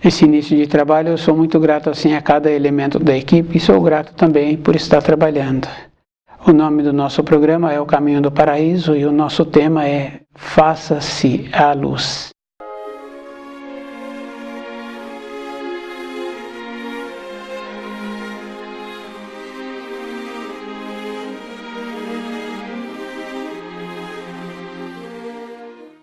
Esse início de trabalho eu sou muito grato assim a cada elemento da equipe e sou grato também por estar trabalhando. O nome do nosso programa é O Caminho do Paraíso e o nosso tema é Faça-se a Luz.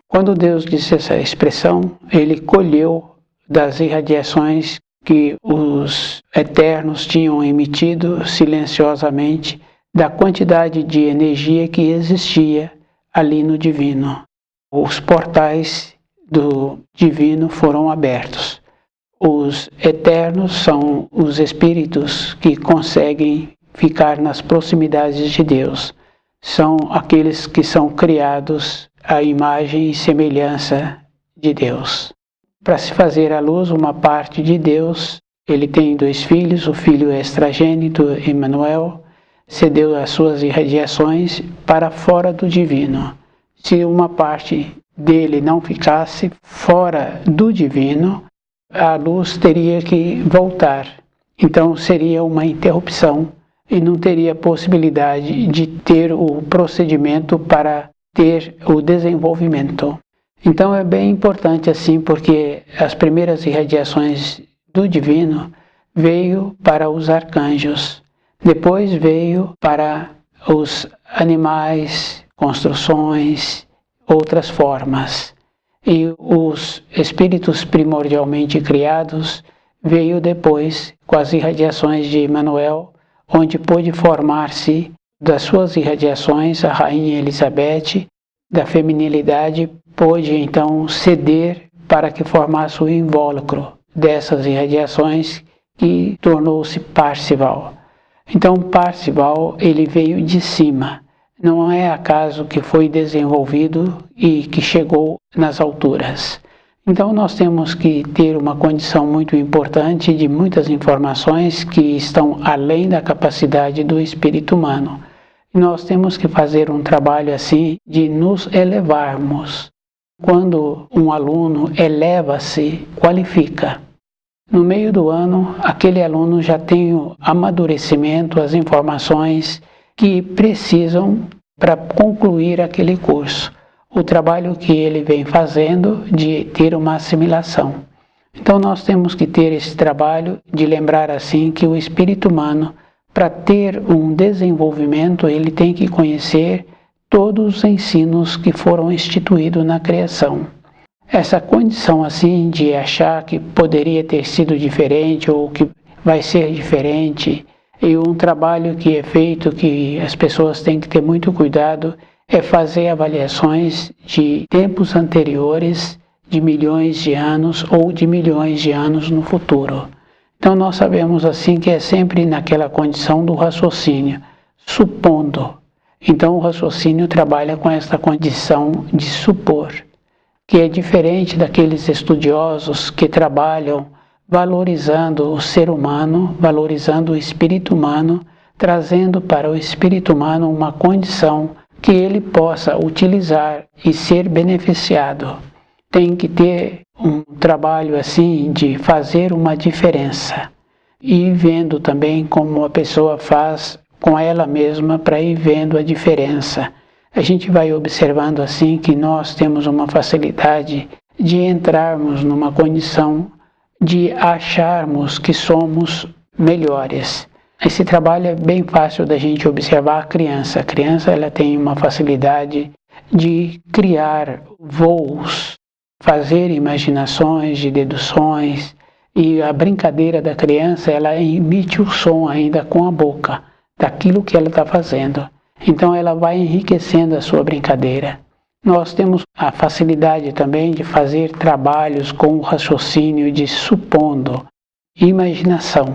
Quando Deus disse essa expressão, Ele colheu das irradiações que os eternos tinham emitido silenciosamente, da quantidade de energia que existia ali no divino. Os portais do divino foram abertos. Os eternos são os espíritos que conseguem ficar nas proximidades de Deus. São aqueles que são criados à imagem e semelhança de Deus. Para se fazer a luz, uma parte de Deus, ele tem 2 filhos, o filho extragênito, Emmanuel, cedeu as suas irradiações para fora do divino. Se uma parte dele não ficasse fora do divino, a luz teria que voltar. Então seria uma interrupção e não teria possibilidade de ter o procedimento para ter o desenvolvimento. Então é bem importante assim, porque as primeiras irradiações do divino veio para os arcanjos, depois veio para os animais, construções, outras formas. E os espíritos primordialmente criados veio depois com as irradiações de Emmanuel, onde pôde formar-se das suas irradiações a Rainha Elizabeth, da feminilidade, pôde então ceder para que formasse o invólucro dessas irradiações que tornou-se Parzival. Então Parzival ele veio de cima, não é acaso que foi desenvolvido e que chegou nas alturas. Então nós temos que ter uma condição muito importante de muitas informações que estão além da capacidade do espírito humano. Nós temos que fazer um trabalho assim de nos elevarmos. Quando um aluno eleva-se, qualifica. No meio do ano, aquele aluno já tem o amadurecimento, as informações que precisam para concluir aquele curso. O trabalho que ele vem fazendo de ter uma assimilação. Então nós temos que ter esse trabalho de lembrar assim que o espírito humano, para ter um desenvolvimento, ele tem que conhecer todos os ensinos que foram instituídos na criação. Essa condição assim de achar que poderia ter sido diferente ou que vai ser diferente, e um trabalho que é feito, que as pessoas têm que ter muito cuidado, é fazer avaliações de tempos anteriores, de milhões de anos ou de milhões de anos no futuro. Então nós sabemos assim que é sempre naquela condição do raciocínio, supondo. Então o raciocínio trabalha com esta condição de supor, que é diferente daqueles estudiosos que trabalham valorizando o ser humano, valorizando o espírito humano, trazendo para o espírito humano uma condição que ele possa utilizar e ser beneficiado. Tem que ter um trabalho assim de fazer uma diferença e vendo também como a pessoa faz com ela mesma para ir vendo a diferença. A gente vai observando assim que nós temos uma facilidade de entrarmos numa condição de acharmos que somos melhores. Esse trabalho é bem fácil da gente observar a criança. A criança ela tem uma facilidade de criar voos, fazer imaginações de deduções, e a brincadeira da criança ela emite o som ainda com a boca daquilo que ela está fazendo. Então ela vai enriquecendo a sua brincadeira. Nós temos a facilidade também de fazer trabalhos com o raciocínio de supondo, imaginação.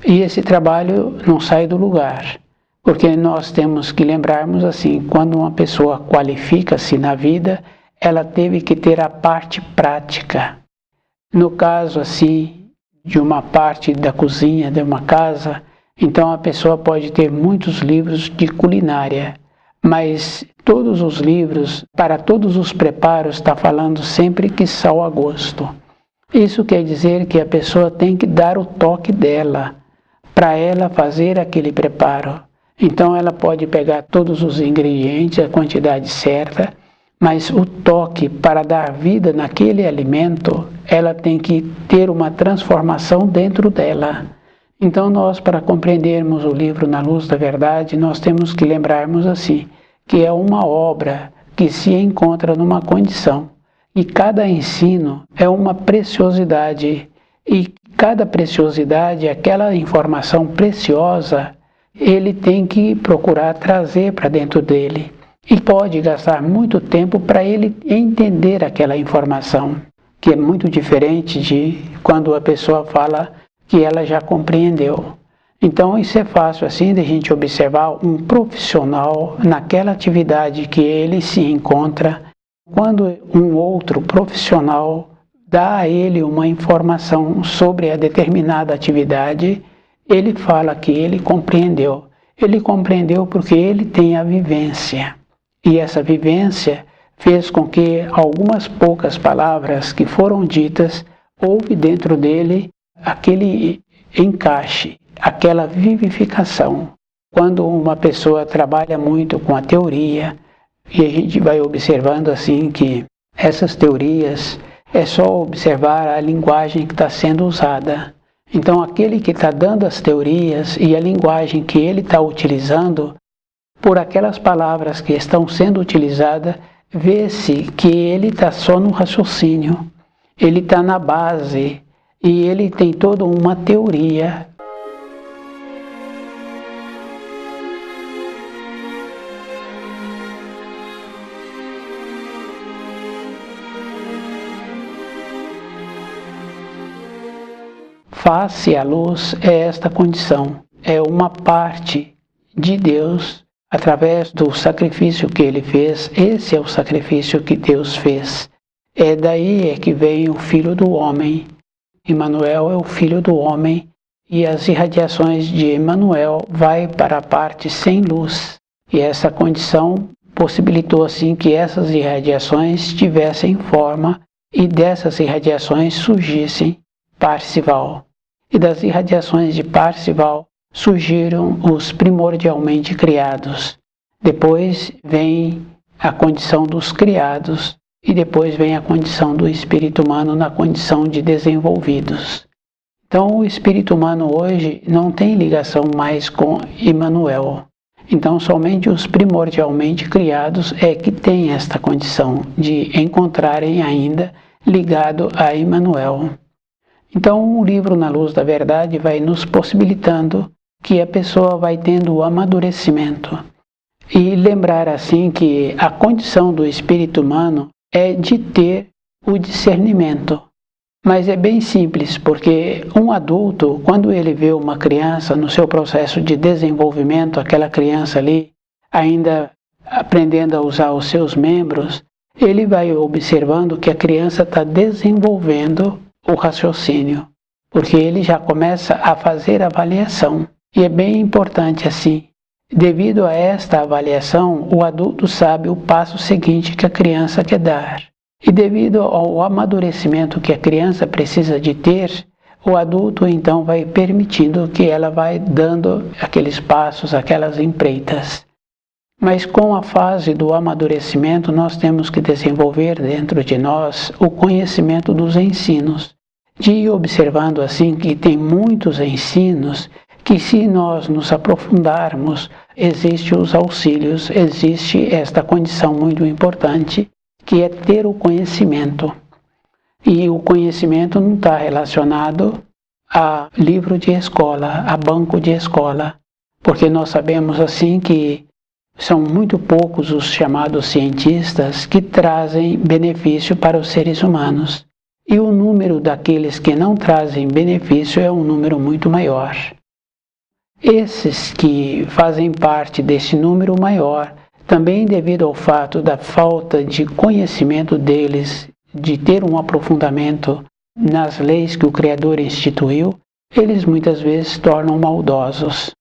E esse trabalho não sai do lugar. Porque nós temos que lembrarmos assim, quando uma pessoa qualifica-se na vida, ela teve que ter a parte prática. No caso assim, de uma parte da cozinha de uma casa, então a pessoa pode ter muitos livros de culinária, mas todos os livros, para todos os preparos, está falando sempre que sal a gosto. Isso quer dizer que a pessoa tem que dar o toque dela, para ela fazer aquele preparo. Então ela pode pegar todos os ingredientes, a quantidade certa, mas o toque para dar vida naquele alimento, ela tem que ter uma transformação dentro dela. Então nós, para compreendermos o livro Na Luz da Verdade, nós temos que lembrarmos assim, que é uma obra que se encontra numa condição. E cada ensino é uma preciosidade, e cada preciosidade, aquela informação preciosa, ele tem que procurar trazer para dentro dele. E pode gastar muito tempo para ele entender aquela informação, que é muito diferente de quando a pessoa fala que ela já compreendeu. Então isso é fácil assim de a gente observar um profissional naquela atividade que ele se encontra. Quando um outro profissional dá a ele uma informação sobre a determinada atividade, ele fala que ele compreendeu. Ele compreendeu porque ele tem a vivência. E essa vivência fez com que algumas poucas palavras que foram ditas, houve dentro dele aquele encaixe, aquela vivificação. Quando uma pessoa trabalha muito com a teoria, e a gente vai observando assim que essas teorias, é só observar a linguagem que está sendo usada. Então aquele que está dando as teorias e a linguagem que ele está utilizando, por aquelas palavras que estão sendo utilizadas, vê-se que ele está só no raciocínio, ele está na base e ele tem toda uma teoria. Face à luz é esta condição, é uma parte de Deus através do sacrifício que ele fez. Esse é o sacrifício que Deus fez. É daí que vem o Filho do Homem. Emmanuel é o Filho do Homem e as irradiações de Emmanuel vai para a parte sem luz. E essa condição possibilitou assim que essas irradiações tivessem forma e dessas irradiações surgissem Parzival. E das irradiações de Parzival surgiram os primordialmente criados. Depois vem a condição dos criados e depois vem a condição do espírito humano na condição de desenvolvidos. Então o espírito humano hoje não tem ligação mais com Emmanuel. Então somente os primordialmente criados é que têm esta condição de encontrarem ainda ligado a Emmanuel. Então o livro Na Luz da Verdade vai nos possibilitando que a pessoa vai tendo o amadurecimento. E lembrar assim que a condição do espírito humano é de ter o discernimento. Mas é bem simples, porque um adulto, quando ele vê uma criança no seu processo de desenvolvimento, aquela criança ali, ainda aprendendo a usar os seus membros, ele vai observando que a criança está desenvolvendo o raciocínio, porque ele já começa a fazer avaliação. E é bem importante assim. Devido a esta avaliação, o adulto sabe o passo seguinte que a criança quer dar. E devido ao amadurecimento que a criança precisa de ter, o adulto então vai permitindo que ela vai dando aqueles passos, aquelas empreitas. Mas com a fase do amadurecimento, nós temos que desenvolver dentro de nós o conhecimento dos ensinos. De ir observando assim que tem muitos ensinos que, se nós nos aprofundarmos, existem os auxílios, existe esta condição muito importante, que é ter o conhecimento. E o conhecimento não está relacionado a livro de escola, a banco de escola, porque nós sabemos assim que são muito poucos os chamados cientistas que trazem benefício para os seres humanos. E o número daqueles que não trazem benefício é um número muito maior. Esses que fazem parte desse número maior, também devido ao fato da falta de conhecimento deles, de ter um aprofundamento nas leis que o Criador instituiu, eles muitas vezes se tornam maldosos.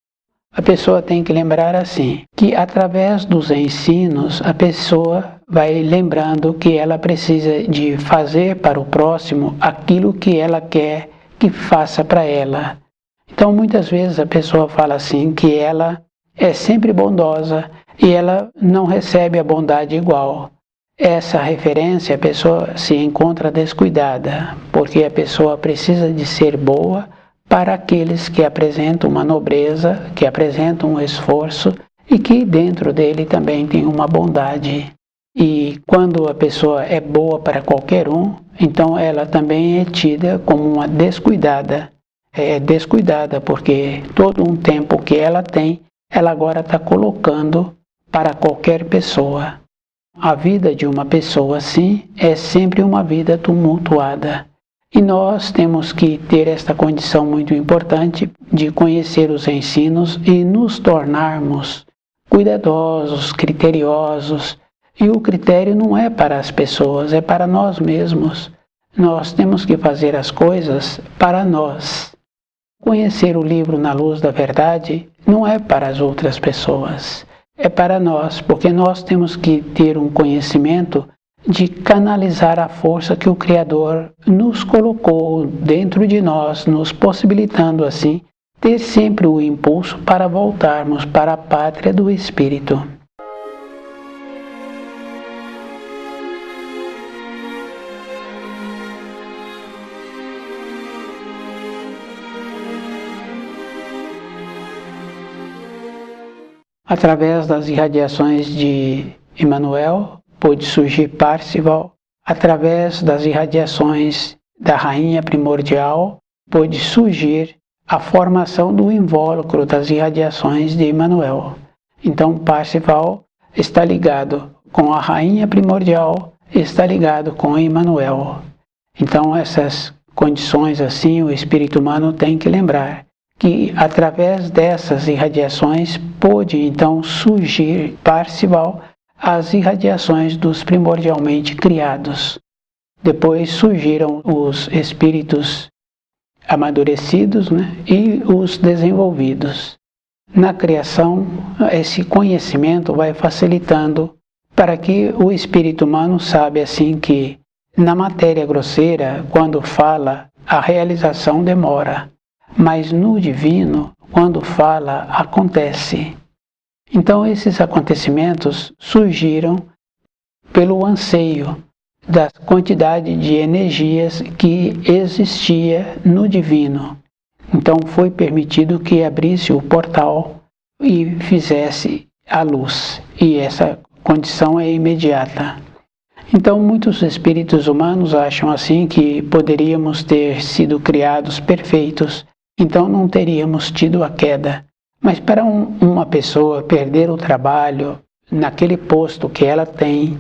A pessoa tem que lembrar assim, que através dos ensinos, a pessoa vai lembrando que ela precisa de fazer para o próximo aquilo que ela quer que faça para ela. Então, muitas vezes a pessoa fala assim, que ela é sempre bondosa e ela não recebe a bondade igual. Essa referência, a pessoa se encontra descuidada, porque a pessoa precisa de ser boa para aqueles que apresentam uma nobreza, que apresentam um esforço e que dentro dele também tem uma bondade. E quando a pessoa é boa para qualquer um, então ela também é tida como uma descuidada. É descuidada porque todo um tempo que ela tem, ela agora está colocando para qualquer pessoa. A vida de uma pessoa assim é sempre uma vida tumultuada. E nós temos que ter esta condição muito importante de conhecer os ensinos e nos tornarmos cuidadosos, criteriosos. E o critério não é para as pessoas, é para nós mesmos. Nós temos que fazer as coisas para nós. Conhecer o livro na luz da verdade não é para as outras pessoas, é para nós, porque nós temos que ter um conhecimento de canalizar a força que o Criador nos colocou dentro de nós, nos possibilitando assim ter sempre o impulso para voltarmos para a pátria do Espírito. Através das irradiações de Emmanuel, pôde surgir Parzival. Através das irradiações da Rainha Primordial, pôde surgir a formação do invólucro das irradiações de Emmanuel. Então, Parzival está ligado com a Rainha Primordial, está ligado com Emmanuel. Então, essas condições assim, o espírito humano tem que lembrar que através dessas irradiações pôde então surgir Parzival as irradiações dos primordialmente criados. Depois surgiram os espíritos amadurecidos, e os desenvolvidos. Na criação, esse conhecimento vai facilitando para que o espírito humano sabe assim que na matéria grosseira, quando fala, a realização demora. Mas no divino, quando fala, acontece. Então esses acontecimentos surgiram pelo anseio da quantidade de energias que existia no divino. Então foi permitido que abrisse o portal e fizesse a luz. E essa condição é imediata. Então muitos espíritos humanos acham assim que poderíamos ter sido criados perfeitos, então não teríamos tido a queda. Mas para uma pessoa perder o trabalho naquele posto que ela tem,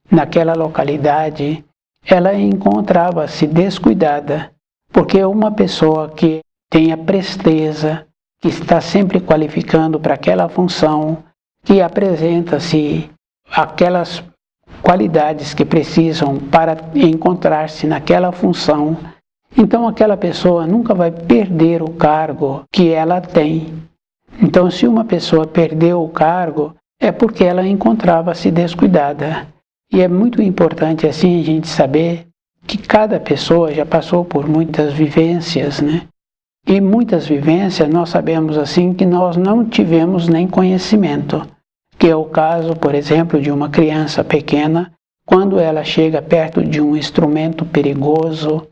naquela localidade, ela encontrava-se descuidada, porque uma pessoa que tem a presteza, que está sempre qualificando para aquela função, que apresenta-se aquelas qualidades que precisam para encontrar-se naquela função, então aquela pessoa nunca vai perder o cargo que ela tem. Então, se uma pessoa perdeu o cargo, é porque ela encontrava-se descuidada. E é muito importante assim a gente saber que cada pessoa já passou por muitas vivências, E muitas vivências nós sabemos assim que nós não tivemos nem conhecimento. Que é o caso, por exemplo, de uma criança pequena, quando ela chega perto de um instrumento perigoso,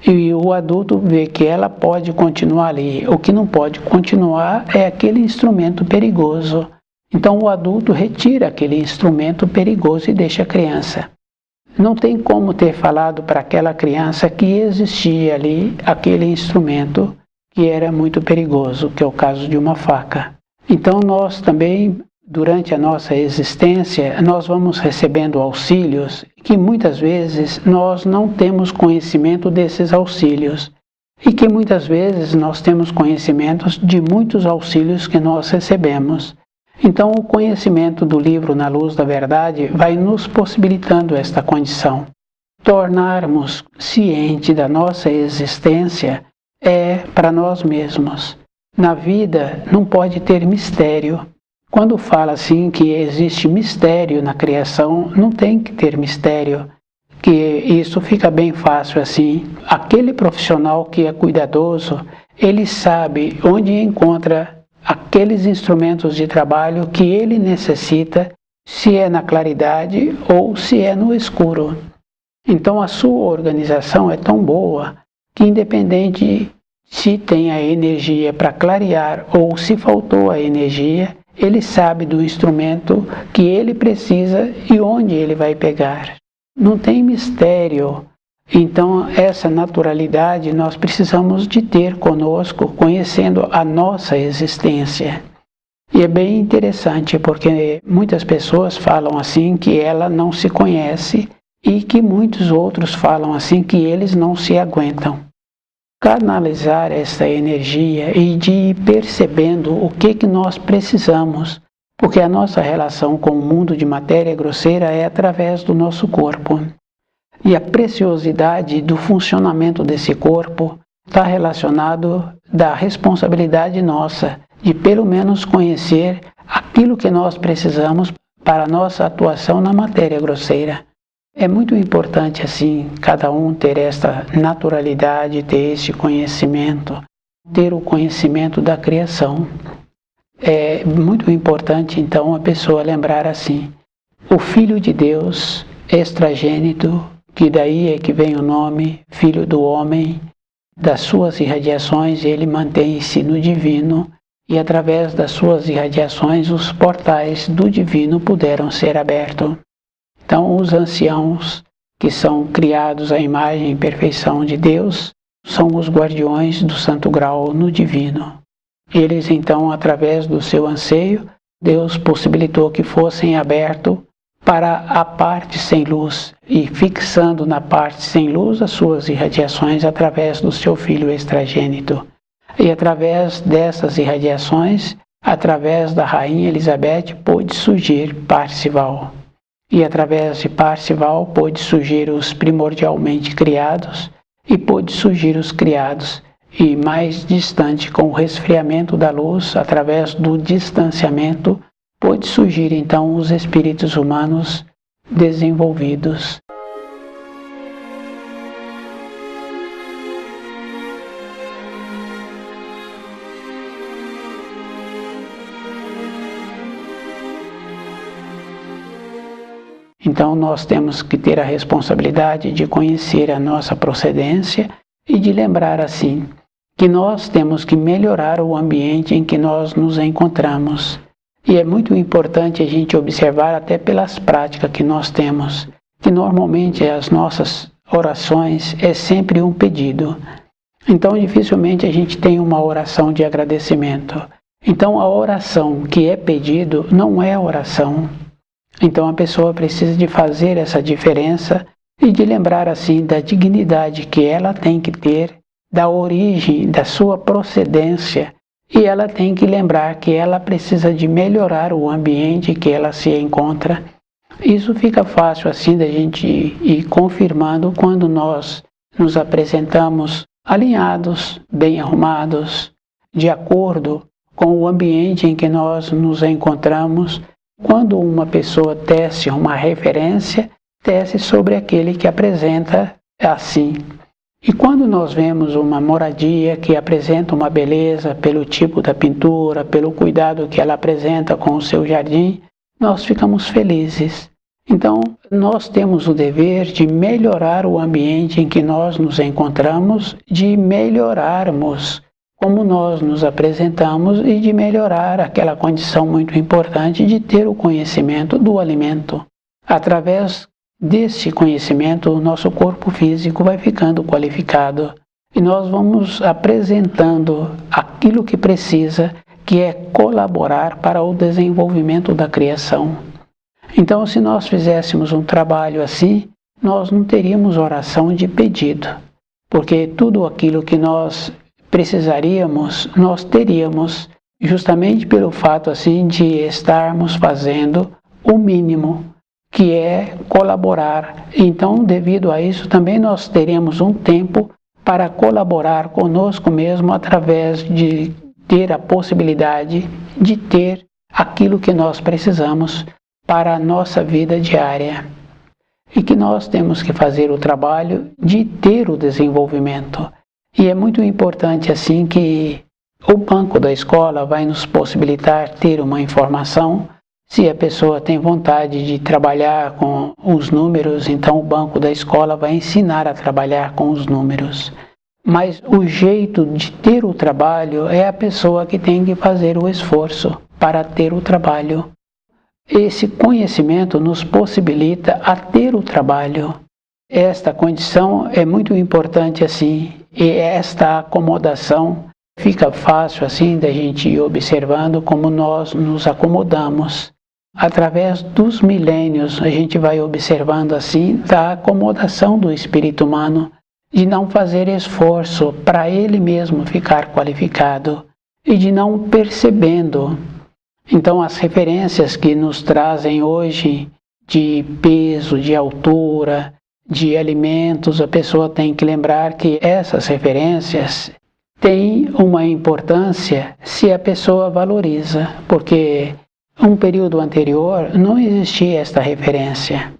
e o adulto vê que ela pode continuar ali. O que não pode continuar é aquele instrumento perigoso. Então o adulto retira aquele instrumento perigoso e deixa a criança. Não tem como ter falado para aquela criança que existia ali aquele instrumento que era muito perigoso, que é o caso de uma faca. Então nós também, durante a nossa existência, nós vamos recebendo auxílios que muitas vezes nós não temos conhecimento desses auxílios. e que muitas vezes nós temos conhecimentos de muitos auxílios que nós recebemos. Então, o conhecimento do livro Na Luz da Verdade vai nos possibilitando esta condição. Tornarmos ciente da nossa existência é para nós mesmos. Na vida não pode ter mistério. Quando fala assim que existe mistério na criação, não tem que ter mistério, que isso fica bem fácil assim. Aquele profissional que é cuidadoso, ele sabe onde encontra aqueles instrumentos de trabalho que ele necessita, se é na claridade ou se é no escuro. Então a sua organização é tão boa que, independente se tem a energia para clarear ou se faltou a energia, ele sabe do instrumento que ele precisa e onde ele vai pegar. Não tem mistério. Então, essa naturalidade nós precisamos de ter conosco, conhecendo a nossa existência. E é bem interessante, porque muitas pessoas falam assim que ela não se conhece e que muitos outros falam assim que eles não se aguentam. Canalizar essa energia e de ir percebendo o que nós precisamos, porque a nossa relação com o mundo de matéria grosseira é através do nosso corpo. E a preciosidade do funcionamento desse corpo está relacionado da responsabilidade nossa de pelo menos conhecer aquilo que nós precisamos para a nossa atuação na matéria grosseira. É muito importante assim cada um ter esta naturalidade, ter esse conhecimento, ter o conhecimento da criação. É muito importante então a pessoa lembrar assim: o Filho de Deus, extragênito, que daí é que vem o nome, Filho do Homem, das suas irradiações ele mantém-se no divino e através das suas irradiações os portais do divino puderam ser abertos. Então os anciãos, que são criados à imagem e perfeição de Deus, são os guardiões do santo grau no divino. Eles então, através do seu anseio, Deus possibilitou que fossem abertos para a parte sem luz e fixando na parte sem luz as suas irradiações através do seu Filho extragênito. E através dessas irradiações, através da Rainha Elizabeth, pôde surgir Parzival. E através de Parzival pôde surgir os primordialmente criados e pôde surgir os criados. E mais distante, com o resfriamento da luz, através do distanciamento, pôde surgir então os espíritos humanos desenvolvidos. Então nós temos que ter a responsabilidade de conhecer a nossa procedência e de lembrar assim que nós temos que melhorar o ambiente em que nós nos encontramos. E é muito importante a gente observar até pelas práticas que nós temos, que normalmente as nossas orações é sempre um pedido. Então dificilmente a gente tem uma oração de agradecimento. Então a oração que é pedido não é oração. Então a pessoa precisa de fazer essa diferença e de lembrar assim da dignidade que ela tem que ter, da origem, da sua procedência, e ela tem que lembrar que ela precisa de melhorar o ambiente que ela se encontra. Isso fica fácil assim da gente ir confirmando quando nós nos apresentamos alinhados, bem arrumados, de acordo com o ambiente em que nós nos encontramos. Quando uma pessoa tece uma referência, tece sobre aquele que apresenta assim. E quando nós vemos uma moradia que apresenta uma beleza pelo tipo da pintura, pelo cuidado que ela apresenta com o seu jardim, nós ficamos felizes. Então, nós temos o dever de melhorar o ambiente em que nós nos encontramos, de melhorarmos como nós nos apresentamos e de melhorar aquela condição muito importante de ter o conhecimento do alimento. Através desse conhecimento, o nosso corpo físico vai ficando qualificado e nós vamos apresentando aquilo que precisa, que é colaborar para o desenvolvimento da criação. Então, se nós fizéssemos um trabalho assim, nós não teríamos oração de pedido, porque tudo aquilo que nós precisaríamos, nós teríamos, justamente pelo fato assim de estarmos fazendo o mínimo, que é colaborar. Então, devido a isso, também nós teremos um tempo para colaborar conosco mesmo através de ter a possibilidade de ter aquilo que nós precisamos para a nossa vida diária. E que nós temos que fazer o trabalho de ter o desenvolvimento. E é muito importante assim que o banco da escola vai nos possibilitar ter uma informação. Se a pessoa tem vontade de trabalhar com os números, então o banco da escola vai ensinar a trabalhar com os números. Mas o jeito de ter o trabalho é a pessoa que tem que fazer o esforço para ter o trabalho. Esse conhecimento nos possibilita a ter o trabalho. Esta condição é muito importante assim, e esta acomodação fica fácil assim da gente ir observando como nós nos acomodamos. Através dos milênios a gente vai observando assim da acomodação do espírito humano, de não fazer esforço para ele mesmo ficar qualificado e de não percebendo. Então as referências que nos trazem hoje de peso, de altura, de alimentos, a pessoa tem que lembrar que essas referências têm uma importância se a pessoa valoriza, porque um período anterior não existia esta referência.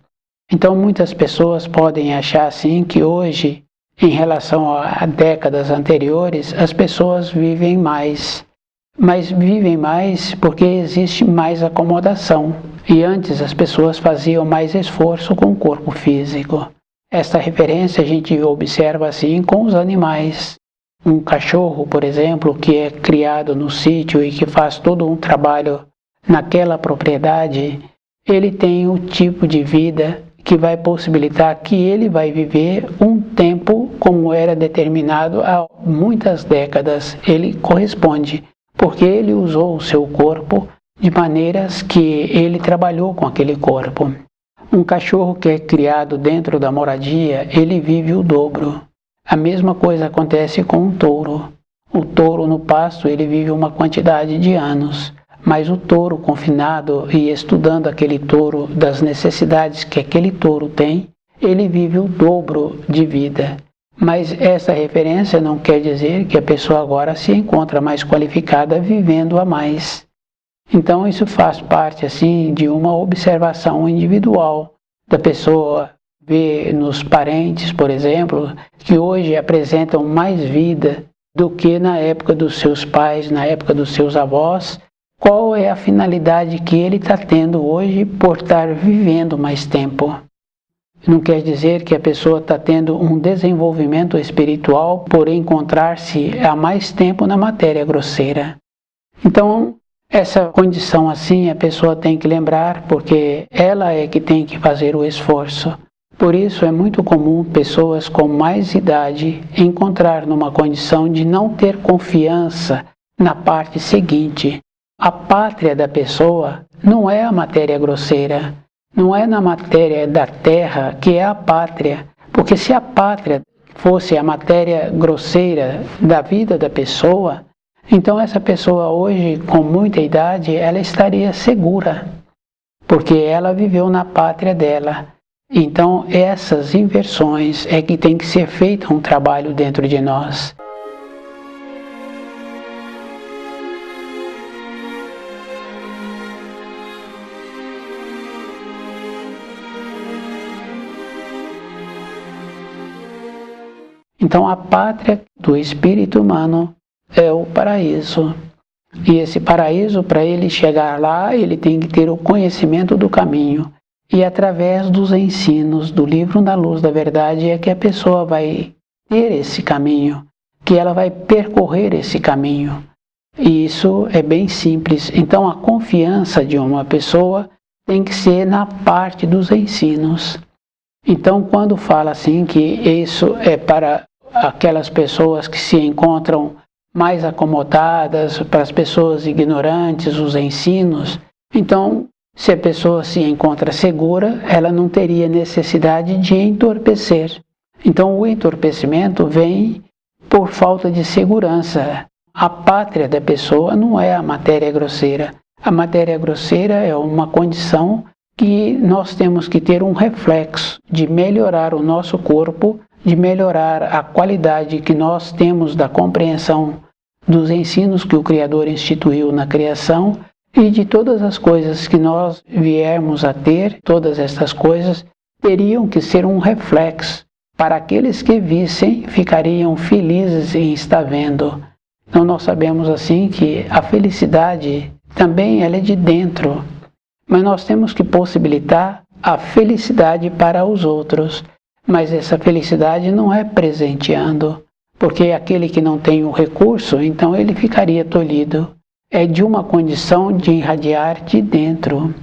Então muitas pessoas podem achar assim que hoje, em relação a décadas anteriores, as pessoas vivem mais. Mas vivem mais porque existe mais acomodação. E antes as pessoas faziam mais esforço com o corpo físico. Esta referência a gente observa assim com os animais. Um cachorro, por exemplo, que é criado no sítio e que faz todo um trabalho naquela propriedade, ele tem o tipo de vida que vai possibilitar que ele vai viver um tempo como era determinado há muitas décadas. Ele corresponde, porque ele usou o seu corpo de maneiras que ele trabalhou com aquele corpo. Um cachorro que é criado dentro da moradia, ele vive o dobro. A mesma coisa acontece com um touro. O touro no pasto, ele vive uma quantidade de anos. Mas o touro confinado e estudando aquele touro, das necessidades que aquele touro tem, ele vive o dobro de vida. Mas essa referência não quer dizer que a pessoa agora se encontra mais qualificada vivendo a mais. Então isso faz parte assim de uma observação individual da pessoa ver nos parentes, por exemplo, que hoje apresentam mais vida do que na época dos seus pais, na época dos seus avós. Qual é a finalidade que ele está tendo hoje por estar vivendo mais tempo? Não quer dizer que a pessoa está tendo um desenvolvimento espiritual por encontrar-se há mais tempo na matéria grosseira. Então, essa condição assim a pessoa tem que lembrar, porque ela é que tem que fazer o esforço. Por isso é muito comum pessoas com mais idade encontrar numa condição de não ter confiança na parte seguinte. A pátria da pessoa não é a matéria grosseira, não é na matéria da terra que é a pátria, porque se a pátria fosse a matéria grosseira da vida da pessoa, então essa pessoa hoje, com muita idade, ela estaria segura, porque ela viveu na pátria dela. Então essas inversões é que tem que ser feito um trabalho dentro de nós. Então a pátria do espírito humano é o paraíso. E esse paraíso, para ele chegar lá, ele tem que ter o conhecimento do caminho. E através dos ensinos do livro Na Luz da Verdade é que a pessoa vai ter esse caminho, que ela vai percorrer esse caminho. E isso é bem simples. Então a confiança de uma pessoa tem que ser na parte dos ensinos. Então quando fala assim que isso é para aquelas pessoas que se encontram mais acomodadas, para as pessoas ignorantes, os ensinos, então se a pessoa se encontra segura, ela não teria necessidade de entorpecer. Então o entorpecimento vem por falta de segurança. A pátria da pessoa não é a matéria grosseira. A matéria grosseira é uma condição que nós temos que ter um reflexo de melhorar o nosso corpo, de melhorar a qualidade que nós temos da compreensão dos ensinos que o Criador instituiu na criação e de todas as coisas que nós viermos a ter. Todas estas coisas teriam que ser um reflexo. Para aqueles que vissem, ficariam felizes em estar vendo. Então nós sabemos assim que a felicidade também ela é de dentro, mas nós temos que possibilitar a felicidade para os outros. Mas essa felicidade não é presenteando, porque aquele que não tem o recurso, então ele ficaria tolhido. É de uma condição de irradiar de dentro.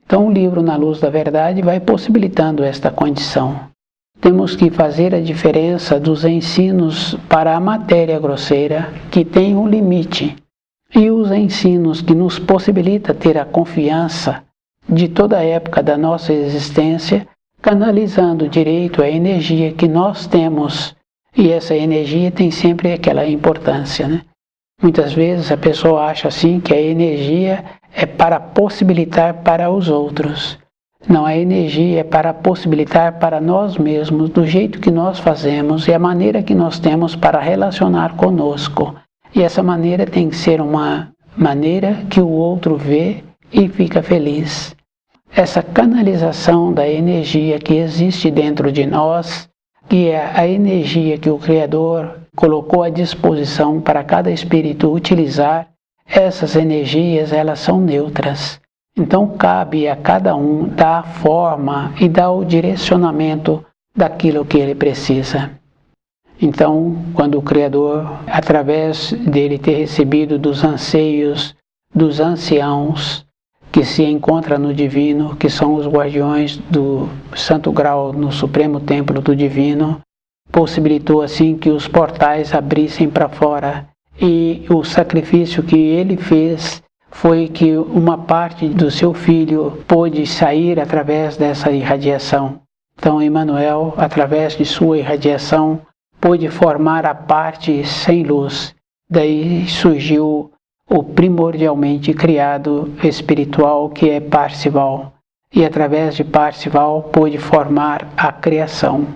Então o livro Na Luz da Verdade vai possibilitando esta condição. Temos que fazer a diferença dos ensinos para a matéria grosseira, que tem um limite, e os ensinos que nos possibilita ter a confiança de toda a época da nossa existência, canalizando direito a energia que nós temos. E essa energia tem sempre aquela importância, né? Muitas vezes a pessoa acha assim que a energia é para possibilitar para os outros. Não, a energia é para possibilitar para nós mesmos, do jeito que nós fazemos e a maneira que nós temos para relacionar conosco. E essa maneira tem que ser uma maneira que o outro vê e fica feliz. Essa canalização da energia que existe dentro de nós, que é a energia que o Criador colocou à disposição para cada espírito utilizar, essas energias elas são neutras. Então cabe a cada um dar a forma e dar o direcionamento daquilo que ele precisa. Então, quando o Criador, através dele ter recebido dos anseios dos anciãos que se encontram no Divino, que são os guardiões do Santo Grau no Supremo Templo do Divino, possibilitou assim que os portais abrissem para fora. E o sacrifício que ele fez foi que uma parte do seu filho pôde sair através dessa irradiação. Então Emmanuel, através de sua irradiação, pôde formar a parte sem luz. Daí surgiu o primordialmente criado espiritual, que é Parzival. E através de Parzival pôde formar a criação.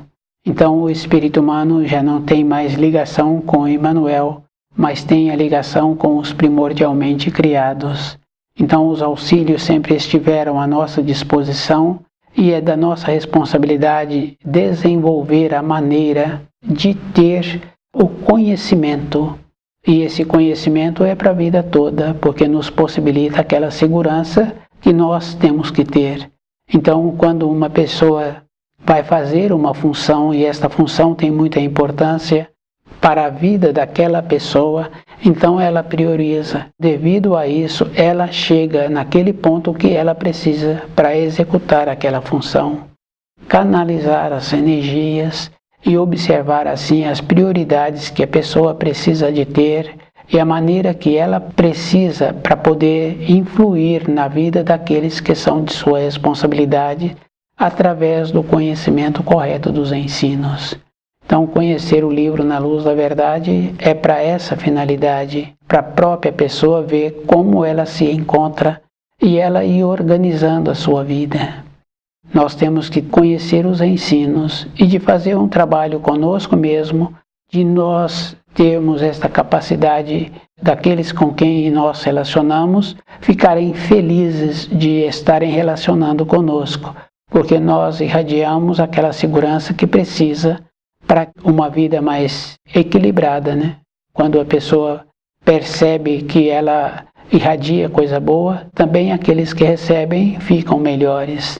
Então o espírito humano já não tem mais ligação com Emmanuel, mas tem a ligação com os primordialmente criados. Então os auxílios sempre estiveram à nossa disposição e é da nossa responsabilidade desenvolver a maneira de ter o conhecimento. E esse conhecimento é para a vida toda, porque nos possibilita aquela segurança que nós temos que ter. Então, quando uma pessoa vai fazer uma função e esta função tem muita importância para a vida daquela pessoa, então ela prioriza. Devido a isso, ela chega naquele ponto que ela precisa para executar aquela função. Canalizar as energias e observar assim as prioridades que a pessoa precisa de ter e a maneira que ela precisa para poder influir na vida daqueles que são de sua responsabilidade através do conhecimento correto dos ensinos. Então, conhecer o livro Na Luz da Verdade é para essa finalidade, para a própria pessoa ver como ela se encontra e ela ir organizando a sua vida. Nós temos que conhecer os ensinos e de fazer um trabalho conosco mesmo, de nós termos esta capacidade daqueles com quem nós relacionamos ficarem felizes de estarem relacionando conosco, porque nós irradiamos aquela segurança que precisa para uma vida mais equilibrada, né? Quando a pessoa percebe que ela irradia coisa boa, também aqueles que recebem ficam melhores.